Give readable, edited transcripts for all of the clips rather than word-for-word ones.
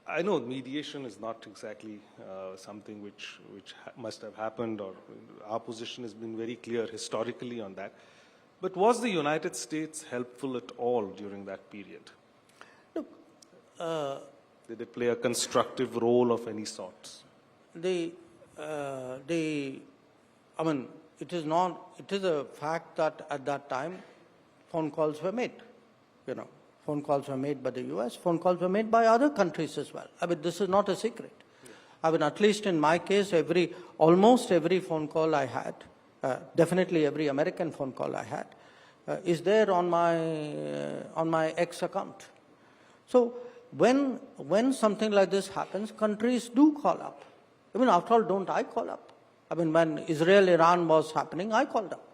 I know mediation is not exactly something which must have happened, or our position has been very clear historically on that. But was the United States helpful at all during that period? Look, did it play a constructive role of any sorts? I mean, it is a fact that at that time, phone calls were made, Phone calls were made by the US, phone calls were made by other countries as well. I mean, this is not a secret. I mean, at least in my case, almost every phone call I had, definitely every American phone call I had, is there on my X account. So when something like this happens, countries do call up. I mean, after all, don't I call up? I mean, when Israel-Iran was happening, I called up.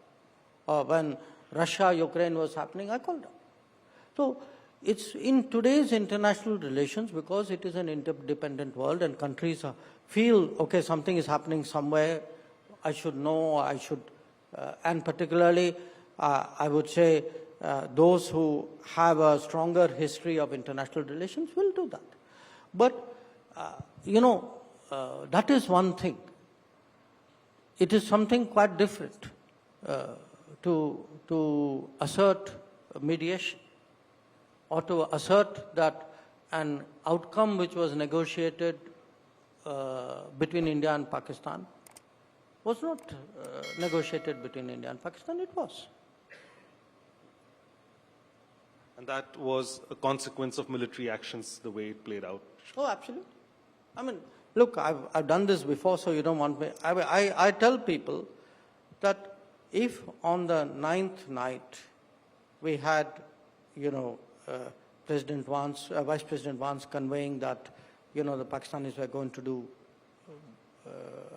Or when Russia-Ukraine was happening, I called up. So it's in today's international relations, because it is an interdependent world and countries feel, okay, something is happening somewhere, I should know, and particularly, I would say, those who have a stronger history of international relations will do that. But, that is one thing. It is something quite different to assert mediation, or to assert that an outcome which was negotiated between India and Pakistan was not negotiated between India and Pakistan, it was. And that was a consequence of military actions, the way it played out? Oh, absolutely. I mean, look, I've done this before, so you don't want me. I tell people that if on the 9th night we had, President Vance, Vice President Vance conveying that, the Pakistanis were going to do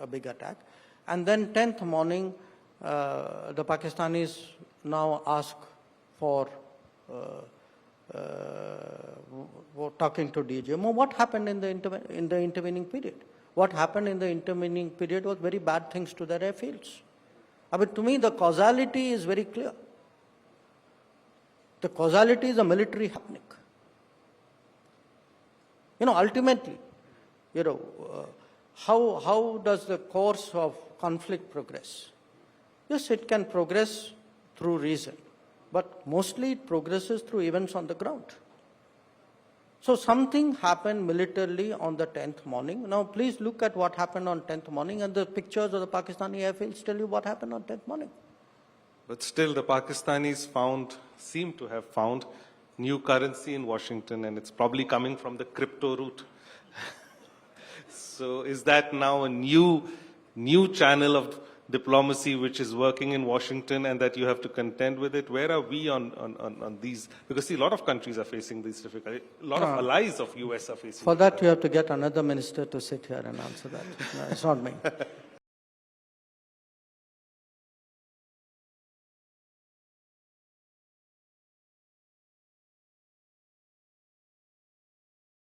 a big attack. And then 10th morning, the Pakistanis now ask for talking to DGMO. What happened in the intervening period? What happened in the intervening period was very bad things to their airfields. I mean, to me, the causality is very clear. The causality is a military happening. Ultimately, how does the course of conflict progress? Yes, it can progress through reason, but mostly it progresses through events on the ground. So something happened militarily on the 10th morning. Now, please look at what happened on 10th morning, and the pictures of the Pakistani airfields tell you what happened on 10th morning. But still, the Pakistanis seem to have found new currency in Washington, and it's probably coming from the crypto route. So is that now a new channel of diplomacy which is working in Washington, and that you have to contend with it? Where are we on these? Because see, a lot of countries are facing these difficulties. A lot of allies of US are facing. For that, you have to get another minister to sit here and answer that. No, it's not me.